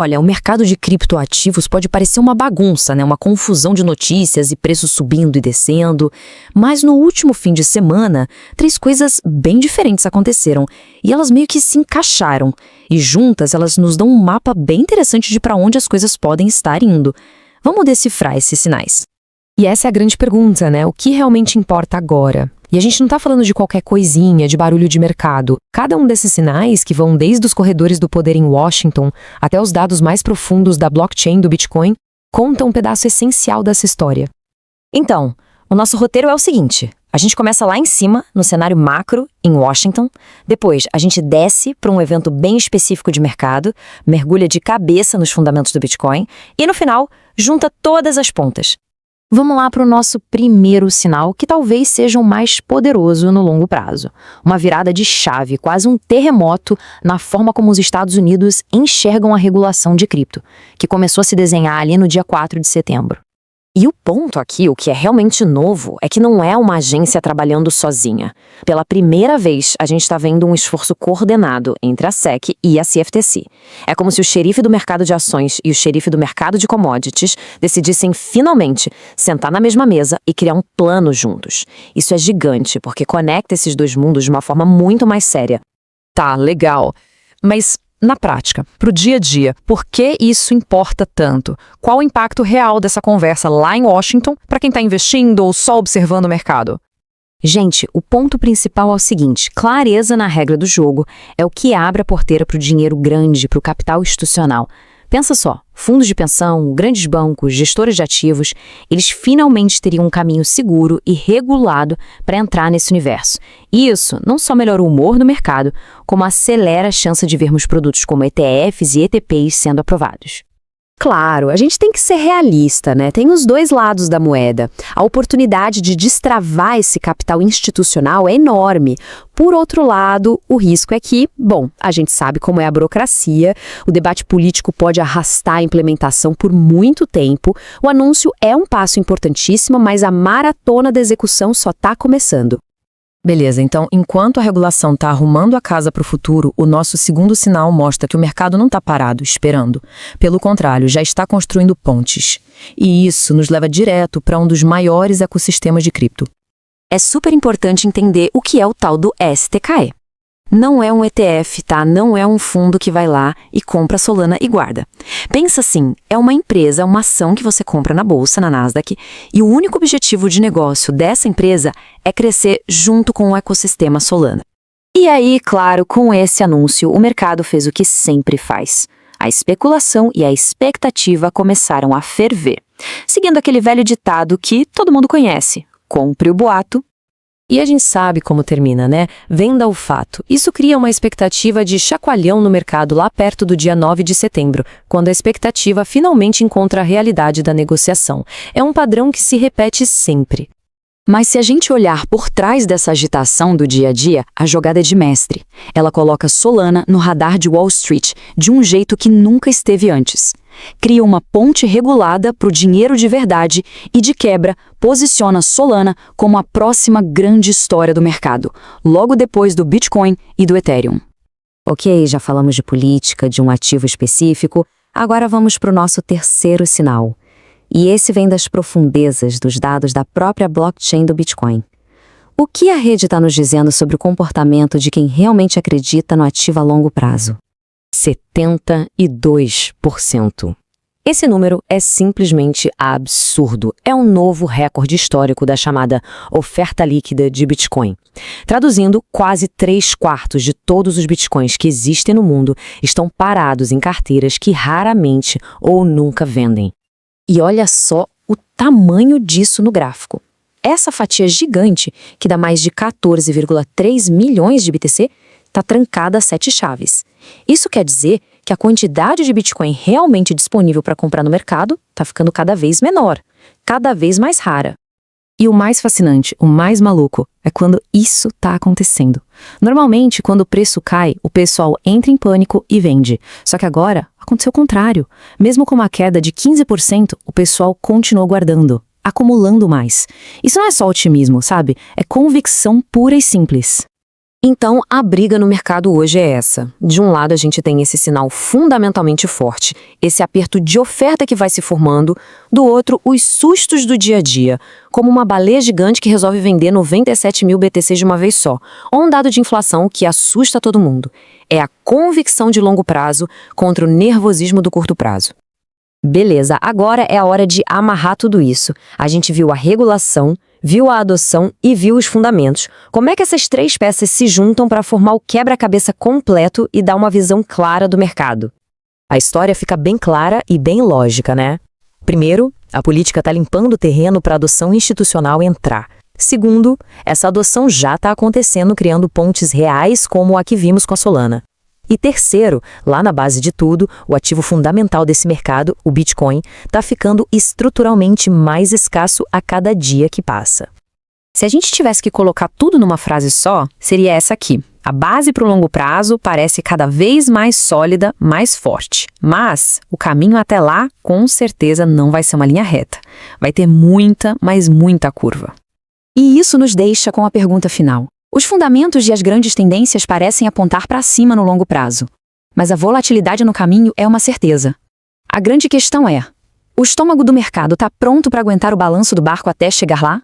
Olha, o mercado de criptoativos pode parecer uma bagunça, né? Uma confusão de notícias e preços subindo e descendo. Mas no último fim de semana, três coisas bem diferentes aconteceram. E elas meio que se encaixaram. E juntas, elas nos dão um mapa bem interessante de para onde as coisas podem estar indo. Vamos decifrar esses sinais. E essa é a grande pergunta, né? O que realmente importa agora? E a gente não está falando de qualquer coisinha, de barulho de mercado. Cada um desses sinais, que vão desde os corredores do poder em Washington até os dados mais profundos da blockchain do Bitcoin, conta um pedaço essencial dessa história. Então, o nosso roteiro é o seguinte. A gente começa lá em cima, no cenário macro, em Washington. Depois, a gente desce para um evento bem específico de mercado, mergulha de cabeça nos fundamentos do Bitcoin e, no final, junta todas as pontas. Vamos lá para o nosso primeiro sinal, que talvez seja o mais poderoso no longo prazo. Uma virada de chave, quase um terremoto na forma como os Estados Unidos enxergam a regulação de cripto, que começou a se desenhar ali no dia 4 de setembro. E o ponto aqui, o que é realmente novo, é que não é uma agência trabalhando sozinha. Pela primeira vez, a gente está vendo um esforço coordenado entre a SEC e a CFTC. É como se o xerife do mercado de ações e o xerife do mercado de commodities decidissem finalmente sentar na mesma mesa e criar um plano juntos. Isso é gigante, porque conecta esses dois mundos de uma forma muito mais séria. Tá, legal. Mas na prática, para o dia a dia, por que isso importa tanto? Qual o impacto real dessa conversa lá em Washington para quem está investindo ou só observando o mercado? Gente, o ponto principal é o seguinte: clareza na regra do jogo é o que abre a porteira para o dinheiro grande, para o capital institucional. Pensa só, fundos de pensão, grandes bancos, gestores de ativos, eles finalmente teriam um caminho seguro e regulado para entrar nesse universo. E isso não só melhora o humor no mercado, como acelera a chance de vermos produtos como ETFs e ETPs sendo aprovados. Claro, a gente tem que ser realista, né? Tem os dois lados da moeda. A oportunidade de destravar esse capital institucional é enorme. Por outro lado, o risco é que, bom, a gente sabe como é a burocracia, o debate político pode arrastar a implementação por muito tempo. O anúncio é um passo importantíssimo, mas a maratona da execução só está começando. Beleza, então, enquanto a regulação está arrumando a casa para o futuro, o nosso segundo sinal mostra que o mercado não está parado, esperando. Pelo contrário, já está construindo pontes. E isso nos leva direto para um dos maiores ecossistemas de cripto. É super importante entender o que é o tal do STKE. Não é um ETF, tá? Não é um fundo que vai lá e compra Solana e guarda. Pensa assim, é uma empresa, uma ação que você compra na bolsa, na Nasdaq, e o único objetivo de negócio dessa empresa é crescer junto com o ecossistema Solana. E aí, claro, com esse anúncio, o mercado fez o que sempre faz. A especulação e a expectativa começaram a ferver, seguindo aquele velho ditado que todo mundo conhece: compre o boato. E a gente sabe como termina, né? Venda o fato. Isso cria uma expectativa de chacoalhão no mercado lá perto do dia 9 de setembro, quando a expectativa finalmente encontra a realidade da negociação. É um padrão que se repete sempre. Mas se a gente olhar por trás dessa agitação do dia a dia, a jogada é de mestre. Ela coloca Solana no radar de Wall Street, de um jeito que nunca esteve antes. Cria uma ponte regulada para o dinheiro de verdade e, de quebra, posiciona Solana como a próxima grande história do mercado, logo depois do Bitcoin e do Ethereum. Ok, já falamos de política, de um ativo específico, agora vamos para o nosso terceiro sinal. E esse vem das profundezas dos dados da própria blockchain do Bitcoin. O que a rede está nos dizendo sobre o comportamento de quem realmente acredita no ativo a longo prazo? 72%. Esse número é simplesmente absurdo. É um novo recorde histórico da chamada oferta líquida de Bitcoin. Traduzindo, quase 3/4 de todos os Bitcoins que existem no mundo estão parados em carteiras que raramente ou nunca vendem. E olha só o tamanho disso no gráfico. Essa fatia gigante, que dá mais de 14,3 milhões de BTC, está trancada a 7 chaves. Isso quer dizer que a quantidade de Bitcoin realmente disponível para comprar no mercado está ficando cada vez menor, cada vez mais rara. E o mais fascinante, o mais maluco, é quando isso está acontecendo. Normalmente, quando o preço cai, o pessoal entra em pânico e vende. Só que agora aconteceu o contrário. Mesmo com uma queda de 15%, o pessoal continuou guardando, acumulando mais. Isso não é só otimismo, sabe? É convicção pura e simples. Então, a briga no mercado hoje é essa. De um lado, a gente tem esse sinal fundamentalmente forte, esse aperto de oferta que vai se formando, do outro, os sustos do dia a dia, como uma baleia gigante que resolve vender 97 mil BTCs de uma vez só, ou um dado de inflação que assusta todo mundo. É a convicção de longo prazo contra o nervosismo do curto prazo. Beleza, agora é a hora de amarrar tudo isso. A gente viu a regulação, viu a adoção e viu os fundamentos. Como é que essas três peças se juntam para formar o quebra-cabeça completo e dar uma visão clara do mercado? A história fica bem clara e bem lógica, né? Primeiro, a política está limpando o terreno para a adoção institucional entrar. Segundo, essa adoção já está acontecendo criando pontes reais como a que vimos com a Solana. E terceiro, lá na base de tudo, o ativo fundamental desse mercado, o Bitcoin, está ficando estruturalmente mais escasso a cada dia que passa. Se a gente tivesse que colocar tudo numa frase só, seria essa aqui. A base para o longo prazo parece cada vez mais sólida, mais forte. Mas o caminho até lá, com certeza, não vai ser uma linha reta. Vai ter muita, mas muita curva. E isso nos deixa com a pergunta final. Os fundamentos e as grandes tendências parecem apontar para cima no longo prazo. Mas a volatilidade no caminho é uma certeza. A grande questão é: o estômago do mercado está pronto para aguentar o balanço do barco até chegar lá?